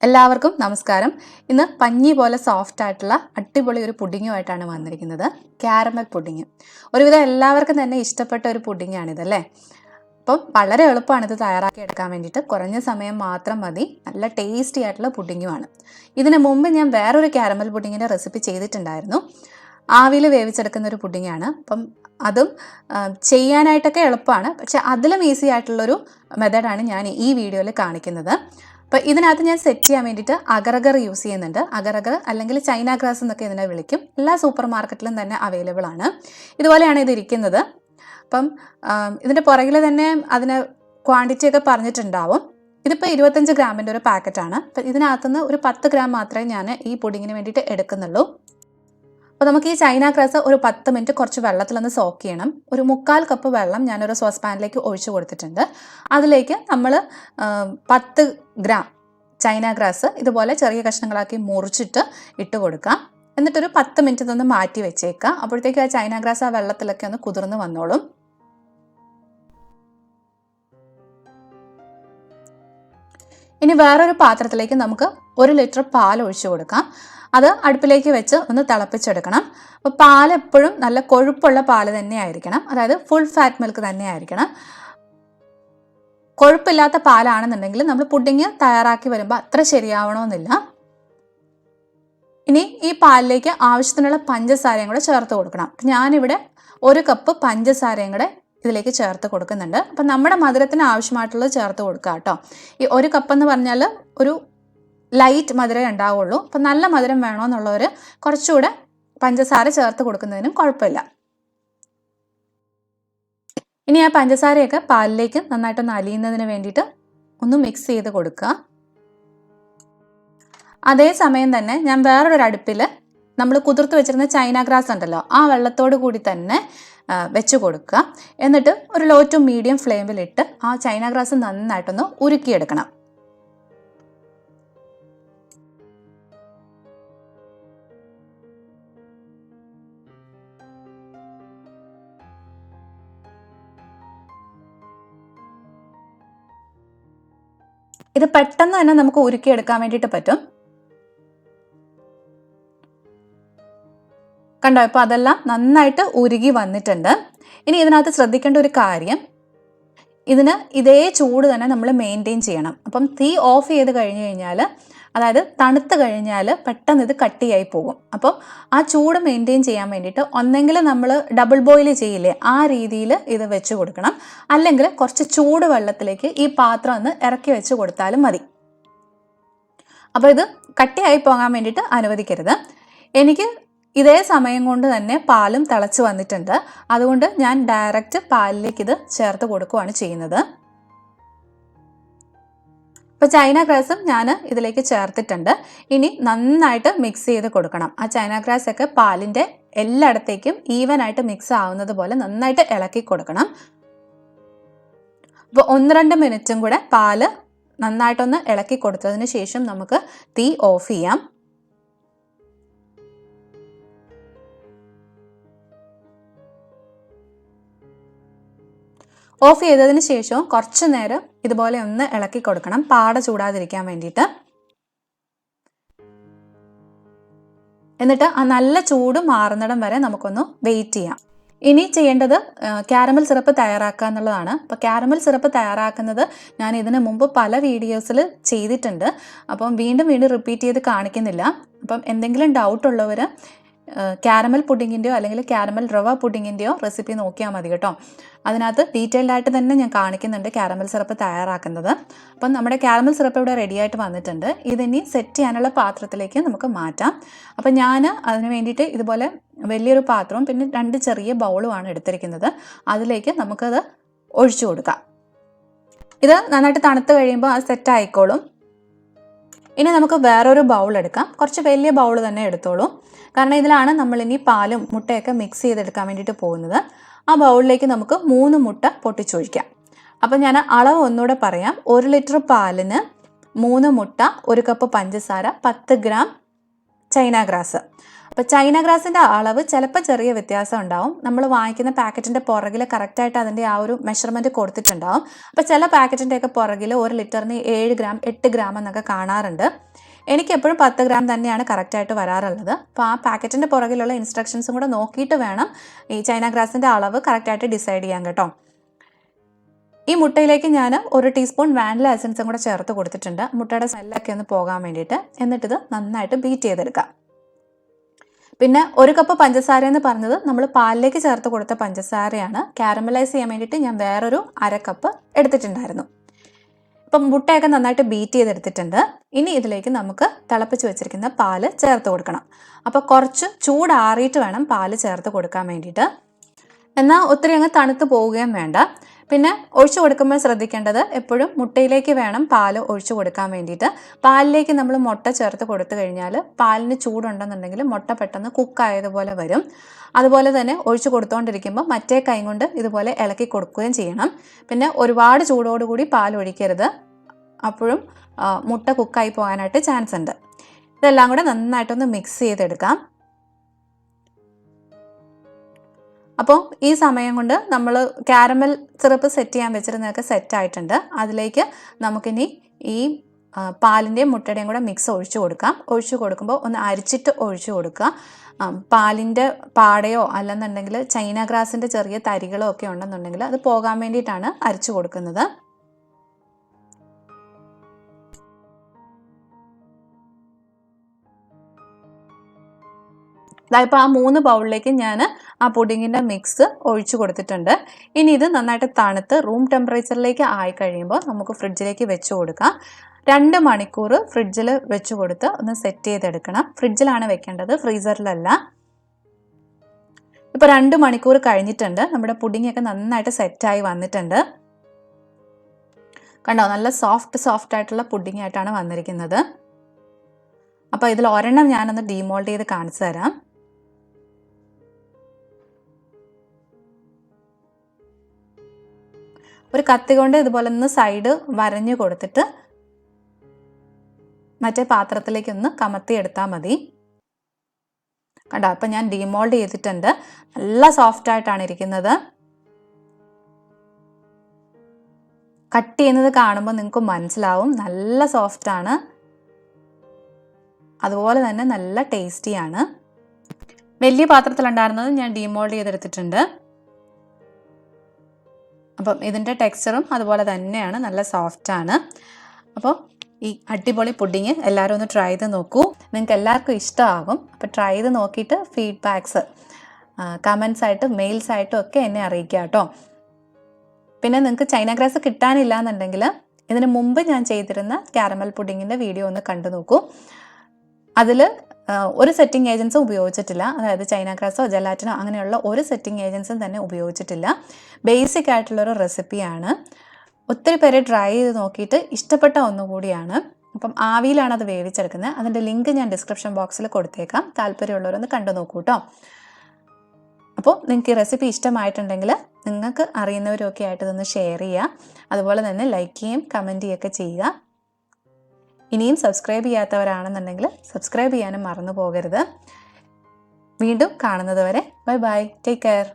എല്ലാവർക്കും നമസ്കാരം. ഇന്ന് പഞ്ഞി പോലെ സോഫ്റ്റ് ആയിട്ടുള്ള അടിപൊളി ഒരു പുഡിങ്ങുമായിട്ടാണ് വന്നിരിക്കുന്നത്. Caramel pudding. ഒരുവിധം എല്ലാവർക്കും തന്നെ ഇഷ്ടപ്പെട്ട ഒരു പുഡിങ്ങാണിതല്ലേ. അപ്പം വളരെ എളുപ്പമാണ് ഇത് തയ്യാറാക്കി എടുക്കാൻ വേണ്ടിയിട്ട്. കുറഞ്ഞ സമയം മാത്രം മതി. നല്ല ടേസ്റ്റി ആയിട്ടുള്ള പുഡിങ്ങുമാണ്. ഇതിനു മുമ്പ് ഞാൻ വേറൊരു കാരമൽ പുഡിങ്ങിൻ്റെ റെസിപ്പി ചെയ്തിട്ടുണ്ടായിരുന്നു. ആവിയിൽ വേവിച്ചെടുക്കുന്ന ഒരു പുഡിങ്ങാണ്. അപ്പം അതും ചെയ്യാനായിട്ടൊക്കെ എളുപ്പമാണ്. പക്ഷെ അതിലും ഈസി ആയിട്ടുള്ളൊരു മെത്തേഡാണ് ഞാൻ ഈ വീഡിയോയിൽ കാണിക്കുന്നത്. അപ്പോൾ ഇതിനകത്ത് ഞാൻ സെറ്റ് ചെയ്യാൻ വേണ്ടിയിട്ട് അഗർ യൂസ് ചെയ്യുന്നുണ്ട്. അഗർ അല്ലെങ്കിൽ ചൈനാഗ്രാസ് എന്നൊക്കെ ഇതിനെ വിളിക്കും. എല്ലാ സൂപ്പർ മാർക്കറ്റിലും തന്നെ അവൈലബിൾ ആണ്. ഇതുപോലെയാണ് ഇത് ഇരിക്കുന്നത്. അപ്പം ഇതിൻ്റെ പുറകിൽ തന്നെ അതിന് ക്വാണ്ടിറ്റി ഒക്കെ പറഞ്ഞിട്ടുണ്ടാവും. ഇതിപ്പോൾ 25 ഗ്രാമിൻ്റെ ഒരു പാക്കറ്റാണ്. അപ്പം ഇതിനകത്തുനിന്ന് ഒരു 10 ഗ്രാം മാത്രമേ ഞാൻ ഈ പുഡിങ്ങിന് വേണ്ടിയിട്ട് എടുക്കുന്നുള്ളൂ. അപ്പോൾ നമുക്ക് ഈ ചൈനാഗ്രാസ് ഒരു 10 മിനിറ്റ് കുറച്ച് വെള്ളത്തിലൊന്ന് സോക്ക് ചെയ്യണം. ഒരു 3/4 കപ്പ് വെള്ളം ഞാനൊരു സോസ് പാനിലേക്ക് ഒഴിച്ചു കൊടുത്തിട്ടുണ്ട്. അതിലേക്ക് നമ്മൾ 10 ഗ്രാം ചൈനാഗ്രാസ് ഇതുപോലെ ചെറിയ കഷ്ണങ്ങളാക്കി മുറിച്ചിട്ട് ഇട്ട് കൊടുക്കാം. എന്നിട്ടൊരു 10 മിനിറ്റ് ഇതൊന്ന് മാറ്റി വെച്ചേക്കാം. അപ്പോഴത്തേക്ക് ആ ചൈനാഗ്രാസ് ആ വെള്ളത്തിലൊക്കെ ഒന്ന് കുതിർന്ന് വന്നോളും. ഇനി വേറൊരു പാത്രത്തിലേക്ക് നമുക്ക് 1 ലിറ്റർ പാൽ ഒഴിച്ചു കൊടുക്കാം. അത് അടുപ്പിലേക്ക് വെച്ച് ഒന്ന് തിളപ്പിച്ചെടുക്കണം. അപ്പോൾ പാൽ എപ്പോഴും നല്ല കൊഴുപ്പുള്ള പാൽ തന്നെ ആയിരിക്കണം. അതായത് ഫുൾ ഫാറ്റ് മിൽക്ക് തന്നെ ആയിരിക്കണം. കൊഴുപ്പില്ലാത്ത പാലാണെന്നുണ്ടെങ്കിൽ നമ്മൾ പുഡിങ് തയ്യാറാക്കി വരുമ്പോൾ അത്ര ശരിയാവണമെന്നില്ല. ഇനി ഈ പാലിലേക്ക് ആവശ്യത്തിനുള്ള പഞ്ചസാരയും കൂടെ ചേർത്ത് കൊടുക്കണം. ഞാനിവിടെ 1 കപ്പ് പഞ്ചസാരയും കൂടെ ഇതിലേക്ക് ചേർത്ത് കൊടുക്കുന്നുണ്ട്. അപ്പം നമ്മുടെ മധുരത്തിന് ആവശ്യമായിട്ടുള്ളത് ചേർത്ത് കൊടുക്കുക കേട്ടോ. ഈ 1 കപ്പ് എന്ന് പറഞ്ഞാൽ ഒരു ലൈറ്റ് മധുരം ഉണ്ടാവുള്ളൂ. അപ്പം നല്ല മധുരം വേണമെന്നുള്ളവർ കുറച്ചുകൂടെ പഞ്ചസാര ചേർത്ത് കൊടുക്കുന്നതിനും കുഴപ്പമില്ല. ഇനി ആ പഞ്ചസാരയൊക്കെ പാലിലേക്ക് നന്നായിട്ടൊന്ന് അലിയുന്നതിന് വേണ്ടിയിട്ട് ഒന്ന് മിക്സ് ചെയ്ത് കൊടുക്കുക. അതേസമയം തന്നെ ഞാൻ വേറൊരു അടുപ്പിൽ നമ്മൾ കുതിർത്ത് വെച്ചിരുന്ന ചൈനാഗ്രാസ് ഉണ്ടല്ലോ, ആ വെള്ളത്തോട് കൂടി തന്നെ വെച്ച് കൊടുക്കുക. എന്നിട്ട് ഒരു ലോ ടു മീഡിയം ഫ്ലെയിമിലിട്ട് ആ ചൈനാഗ്രാസ് നന്നായിട്ടൊന്ന് ഉരുക്കിയെടുക്കണം. ഇത് പെട്ടെന്ന് തന്നെ നമുക്ക് ഉരുക്കിയെടുക്കാൻ വേണ്ടിയിട്ട് പറ്റും. കണ്ടോ, ഇപ്പോൾ അതെല്ലാം നന്നായിട്ട് ഉരുകി വന്നിട്ടുണ്ട്. ഇനി ഇതിനകത്ത് ശ്രദ്ധിക്കേണ്ട ഒരു കാര്യം, ഇതിന് ഇതേ ചൂട് തന്നെ നമ്മൾ മെയിൻറ്റെയിൻ ചെയ്യണം. അപ്പം തീ ഓഫ് ചെയ്ത് കഴിഞ്ഞ് കഴിഞ്ഞാൽ, അതായത് തണുത്ത് കഴിഞ്ഞാൽ പെട്ടെന്ന് ഇത് കട്ടിയായി പോകും. അപ്പം ആ ചൂട് മെയിൻറ്റെയിൻ ചെയ്യാൻ വേണ്ടിയിട്ട് ഒന്നെങ്കിൽ നമ്മൾ ഡബിൾ ബോയിൽ ചെയ്യില്ലേ, ആ രീതിയിൽ ഇത് വെച്ച് കൊടുക്കണം. അല്ലെങ്കിൽ കുറച്ച് ചൂട് വെള്ളത്തിലേക്ക് ഈ പാത്രം ഒന്ന് ഇറക്കി വെച്ച് കൊടുത്താലും മതി. അപ്പോൾ ഇത് കട്ടിയായി പോകാൻ വേണ്ടിയിട്ട് അനുവദിക്കരുത്. എനിക്ക് ഇതേ സമയം കൊണ്ട് തന്നെ പാലും തിളച്ച് വന്നിട്ടുണ്ട്. അതുകൊണ്ട് ഞാൻ ഡയറക്റ്റ് പാലിലേക്ക് ഇത് ചേർത്ത് കൊടുക്കുകയാണ് ചെയ്യുന്നത്. അപ്പോൾ ചൈനാഗ്രാസും ഞാൻ ഇതിലേക്ക് ചേർത്തിട്ടുണ്ട്. ഇനി നന്നായിട്ട് മിക്സ് ചെയ്ത് കൊടുക്കണം. ആ ചൈനാഗ്രാസ് ഒക്കെ പാലിൻ്റെ എല്ലായിടത്തേക്കും ഈവനായിട്ട് മിക്സ് ആവുന്നത് പോലെ നന്നായിട്ട് ഇളക്കി കൊടുക്കണം. അപ്പോൾ 1-2 മിനിറ്റും കൂടെ പാല് നന്നായിട്ടൊന്ന് ഇളക്കി കൊടുത്തതിന് ശേഷം നമുക്ക് തീ ഓഫ് ചെയ്യാം. ഓഫ് ചെയ്തതിന് ശേഷവും കുറച്ച് നേരം ഇതുപോലെ ഒന്ന് ഇളക്കി കൊടുക്കണം, പാട ചൂടാതിരിക്കാൻ വേണ്ടിയിട്ട്. എന്നിട്ട് ആ നല്ല ചൂട് മാറുന്നിടം വരെ നമുക്കൊന്ന് വെയിറ്റ് ചെയ്യാം. ഇനി ചെയ്യേണ്ടത് കാരമൽ സിറപ്പ് തയ്യാറാക്കുക എന്നുള്ളതാണ്. അപ്പോൾ കാരമൽ സിറപ്പ് തയ്യാറാക്കുന്നത് ഞാൻ ഇതിനു മുമ്പ് പല വീഡിയോസിൽ ചെയ്തിട്ടുണ്ട്. അപ്പം വീണ്ടും റിപ്പീറ്റ് ചെയ്ത് കാണിക്കുന്നില്ല. അപ്പം എന്തെങ്കിലും ഡൗട്ട് ഉള്ളവർ കാരമൽ പുഡിങ്ങിൻ്റെയോ അല്ലെങ്കിൽ കാരമൽ റവ പുഡിങ്ങിൻ്റെയോ റെസിപ്പി നോക്കിയാൽ മതി കേട്ടോ. അതിനകത്ത് ഡീറ്റെയിൽഡ് ആയിട്ട് തന്നെ ഞാൻ കാണിക്കുന്നുണ്ട് കാരമൽ സിറപ്പ് തയ്യാറാക്കുന്നത്. അപ്പം നമ്മുടെ കാരമൽ സിറപ്പ് ഇവിടെ റെഡി ആയിട്ട് വന്നിട്ടുണ്ട്. ഇതിനി സെറ്റ് ചെയ്യാനുള്ള പാത്രത്തിലേക്ക് നമുക്ക് മാറ്റാം. അപ്പം ഞാൻ അതിന് വേണ്ടിയിട്ട് ഇതുപോലെ വലിയൊരു പാത്രവും പിന്നെ 2 ചെറിയ ബൗളുമാണ് എടുത്തിരിക്കുന്നത്. അതിലേക്ക് നമുക്കത് ഒഴിച്ചു കൊടുക്കാം. ഇത് നന്നായിട്ട് തണുത്ത് കഴിയുമ്പോൾ അത് സെറ്റ് ആയിക്കോളും. ഇനി നമുക്ക് വേറൊരു ബൗൾ എടുക്കാം. കുറച്ച് വലിയ ബൗൾ തന്നെ എടുത്തോളൂ. കാരണം ഇതിലാണ് നമ്മളിനി പാലും മുട്ടയൊക്കെ മിക്സ് ചെയ്തെടുക്കാൻ വേണ്ടിയിട്ട് പോകുന്നത്. ആ ബൗളിലേക്ക് നമുക്ക് 3 മുട്ട പൊട്ടിച്ചൊഴിക്കാം. അപ്പം ഞാൻ അളവ് ഒന്നുകൂടെ പറയാം. 1 ലിറ്റർ പാലിന് 3 മുട്ട, 1 കപ്പ് പഞ്ചസാര, 10 ഗ്രാം ചൈനാഗ്രാസ്. അപ്പോൾ ചൈന ഗ്രാസിൻ്റെ അളവ് ചിലപ്പോൾ ചെറിയ വ്യത്യാസം ഉണ്ടാവും. നമ്മൾ വാങ്ങിക്കുന്ന പാക്കറ്റിൻ്റെ പുറകിൽ കറക്റ്റായിട്ട് അതിൻ്റെ ആ ഒരു മെഷർമെൻറ്റ് കൊടുത്തിട്ടുണ്ടാവും. അപ്പോൾ ചില പാക്കറ്റിൻ്റെയൊക്കെ പുറകിൽ 1 ലിറ്ററിന് 7 ഗ്രാം 8 ഗ്രാം എന്നൊക്കെ കാണാറുണ്ട്. എനിക്കെപ്പോഴും 10 ഗ്രാം തന്നെയാണ് കറക്റ്റായിട്ട് വരാറുള്ളത്. അപ്പോൾ ആ പാക്കറ്റിൻ്റെ പുറകിലുള്ള ഇൻസ്ട്രക്ഷൻസും കൂടെ നോക്കിയിട്ട് വേണം ഈ ചൈന ഗ്രാസിൻ്റെ അളവ് കറക്റ്റായിട്ട് ഡിസൈഡ് ചെയ്യാൻ കേട്ടോ. ഈ മുട്ടയിലേക്ക് ഞാൻ 1 ടീസ്പൂൺ വാനില എസൻസും കൂടെ ചേർത്ത് കൊടുത്തിട്ടുണ്ട്, മുട്ടയുടെ സ്മെല്ലൊക്കെ ഒന്ന് പോകാൻ വേണ്ടിയിട്ട്. എന്നിട്ടിത് നന്നായിട്ട് ബീറ്റ് ചെയ്തെടുക്കാം. പിന്നെ 1 കപ്പ് പഞ്ചസാര എന്ന് പറഞ്ഞത് നമ്മൾ പാലിലേക്ക് ചേർത്ത് കൊടുത്ത പഞ്ചസാരയാണ്. കാരമലൈസ് ചെയ്യാൻ വേണ്ടിയിട്ട് ഞാൻ വേറൊരു 1/2 കപ്പ് എടുത്തിട്ടുണ്ടായിരുന്നു. ഇപ്പം മുട്ടയൊക്കെ നന്നായിട്ട് ബീറ്റ് ചെയ്തെടുത്തിട്ടുണ്ട്. ഇനി ഇതിലേക്ക് നമുക്ക് തിളപ്പിച്ച് വെച്ചിരിക്കുന്ന പാല് ചേർത്ത് കൊടുക്കണം. അപ്പോൾ കുറച്ച് ചൂടാറിയിട്ട് വേണം പാല് ചേർത്ത് കൊടുക്കാൻ വേണ്ടിയിട്ട്. എന്നാൽ ഒത്തിരി അങ്ങ് തണുത്ത് പോവുകയും വേണ്ട. പിന്നെ ഒഴിച്ചു കൊടുക്കുമ്പോൾ ശ്രദ്ധിക്കേണ്ടത് എപ്പോഴും മുട്ടയിലേക്ക് വേണം പാൽ ഒഴിച്ചു കൊടുക്കാൻ വേണ്ടിയിട്ട്. പാലിലേക്ക് നമ്മൾ മുട്ട ചേർത്ത് കൊടുത്തു കഴിഞ്ഞാൽ പാലിന് ചൂടുണ്ടെന്നുണ്ടെങ്കിൽ മുട്ട പെട്ടെന്ന് കുക്കായതുപോലെ വരും. അതുപോലെ തന്നെ ഒഴിച്ചു കൊടുത്തുകൊണ്ടിരിക്കുമ്പോൾ മറ്റേ കൈ കൊണ്ട് ഇതുപോലെ ഇളക്കി കൊടുക്കുകയും ചെയ്യണം. പിന്നെ ഒരുപാട് ചൂടോടുകൂടി പാൽ ഒഴിക്കരുത്, അപ്പോഴും മുട്ട കുക്കായി പോകാനായിട്ട് ചാൻസ് ഉണ്ട്. ഇതെല്ലാം കൂടെ നന്നായിട്ടൊന്ന് മിക്സ് ചെയ്തെടുക്കാം. അപ്പോൾ ഈ സമയം കൊണ്ട് നമ്മൾ കാരമൽ സിറപ്പ് സെറ്റ് ചെയ്യാൻ വെച്ചിരുന്നതൊക്കെ സെറ്റായിട്ടുണ്ട്. അതിലേക്ക് നമുക്കിനി ഈ പാലിൻ്റെയും മുട്ടയുടെയും കൂടെ മിക്സ് ഒഴിച്ചു കൊടുക്കാം. ഒഴിച്ചു കൊടുക്കുമ്പോൾ ഒന്ന് അരിച്ചിട്ട് ഒഴിച്ചു കൊടുക്കുക. പാലിൻ്റെ പാടയോ അല്ലെന്നുണ്ടെങ്കിൽ ചൈന ഗ്രാസിൻ്റെ ചെറിയ തരികളോ ഒക്കെ ഉണ്ടെന്നുണ്ടെങ്കിൽ അത് പോകാൻ വേണ്ടിയിട്ടാണ് അരിച്ചു കൊടുക്കുന്നത്. ഇപ്പോൾ ആ 3 ബൗളിലേക്ക് ഞാൻ ആ പുഡിങ്ങിൻ്റെ മിക്സ് ഒഴിച്ചു കൊടുത്തിട്ടുണ്ട്. ഇനി ഇത് നന്നായിട്ട് തണുത്ത് റൂം ടെമ്പറേച്ചറിലേക്ക് ആയി കഴിയുമ്പോൾ നമുക്ക് ഫ്രിഡ്ജിലേക്ക് വെച്ച് കൊടുക്കാം. 2 മണിക്കൂർ ഫ്രിഡ്ജിൽ വെച്ച് കൊടുത്ത് ഒന്ന് സെറ്റ് ചെയ്തെടുക്കണം. ഫ്രിഡ്ജിലാണ് വെക്കേണ്ടത്, ഫ്രീസറിലല്ല. ഇപ്പോൾ 2 മണിക്കൂർ കഴിഞ്ഞിട്ടുണ്ട്. നമ്മുടെ പുഡിങ്ങൊക്കെ നന്നായിട്ട് സെറ്റായി വന്നിട്ടുണ്ട്. കണ്ടോ, നല്ല സോഫ്റ്റ് ആയിട്ടുള്ള പുഡിങ് ആയിട്ടാണ് വന്നിരിക്കുന്നത്. അപ്പോൾ ഇതിൽ ഒരെണ്ണം ഞാനൊന്ന് ഡീമോൾഡ് ചെയ്ത് കാണിച്ചു തരാം. ഒരു കത്തി കൊണ്ട് ഇതുപോലെ ഒന്ന് സൈഡ് വരഞ്ഞു കൊടുത്തിട്ട് മറ്റേ പാത്രത്തിലേക്ക് ഒന്ന് കമത്തി എടുത്താൽ മതി. കണ്ടോ, അപ്പം ഞാൻ ഡീമോൾഡ് ചെയ്തിട്ടുണ്ട്. നല്ല സോഫ്റ്റ് ആയിട്ടാണ് ഇരിക്കുന്നത്. കട്ട് ചെയ്യുന്നത് കാണുമ്പോൾ നിങ്ങൾക്ക് മനസ്സിലാവും, നല്ല സോഫ്റ്റാണ്. അതുപോലെ തന്നെ നല്ല ടേസ്റ്റിയാണ്. വലിയ പാത്രത്തിലുണ്ടായിരുന്നത് ഞാൻ ഡീമോൾഡ് ചെയ്തെടുത്തിട്ടുണ്ട്. അപ്പം ഇതിൻ്റെ ടെക്സ്ചറും അതുപോലെ തന്നെയാണ്, നല്ല സോഫ്റ്റാണ്. അപ്പോൾ ഈ അടിപൊളി പുഡിങ് എല്ലാവരും ഒന്ന് ട്രൈ ചെയ്ത് നോക്കൂ. നിങ്ങൾക്ക് എല്ലാവർക്കും ഇഷ്ടമാകും. അപ്പോൾ ട്രൈ ചെയ്ത് നോക്കിയിട്ട് ഫീഡ്ബാക്ക്സ് കമൻസ് ആയിട്ടും മെയിൽസ് ആയിട്ടും ഒക്കെ എന്നെ അറിയിക്കുക കേട്ടോ. പിന്നെ നിങ്ങൾക്ക് ചൈന ഗ്രാസ് കിട്ടാനില്ല എന്നുണ്ടെങ്കിൽ ഇതിന് മുമ്പ് ഞാൻ ചെയ്തിരുന്ന കാരമൽ പുഡിങ്ങിൻ്റെ വീഡിയോ ഒന്ന് കണ്ടു നോക്കൂ. അതിൽ ഒരു സെറ്റിംഗ് ഏജൻസും ഉപയോഗിച്ചിട്ടില്ല. അതായത് ചൈന ഗ്രാസോ ജലാറ്റിനോ അങ്ങനെയുള്ള ഒരു സെറ്റിംഗ് ഏജൻസും തന്നെ ഉപയോഗിച്ചിട്ടില്ല. ബേസിക് ആയിട്ടുള്ളൊരു റെസിപ്പിയാണ്. ഒത്തിരി പേര് ട്രൈ ചെയ്ത് നോക്കിയിട്ട് ഇഷ്ടപ്പെട്ട ഒന്നുകൂടിയാണ്. അപ്പം ആവിയിലാണ് അത് വേവിച്ചെടുക്കുന്നത്. അതിൻ്റെ ലിങ്ക് ഞാൻ ഡിസ്ക്രിപ്ഷൻ ബോക്സിൽ കൊടുത്തേക്കാം. താല്പര്യമുള്ളവരൊന്ന് കണ്ടു നോക്കൂ കേട്ടോ. അപ്പോൾ നിങ്ങൾക്ക് ഈ റെസിപ്പി ഇഷ്ടമായിട്ടുണ്ടെങ്കിൽ നിങ്ങൾക്ക് അറിയുന്നവരൊക്കെ ആയിട്ട് ഇതൊന്ന് ഷെയർ ചെയ്യുക. അതുപോലെ തന്നെ ലൈക്ക് ചെയ്യുകയും കമൻറ്റ് ചെയ്യുകയൊക്കെ ചെയ്യുക. ഇനിയും സബ്സ്ക്രൈബ് ചെയ്യാത്തവരാണെന്നുണ്ടെങ്കിൽ സബ്സ്ക്രൈബ് ചെയ്യാനും മറന്നു പോകരുത്. വീണ്ടും കാണുന്നത് വരെ ബൈ ബൈ, ടേക്ക് കെയർ.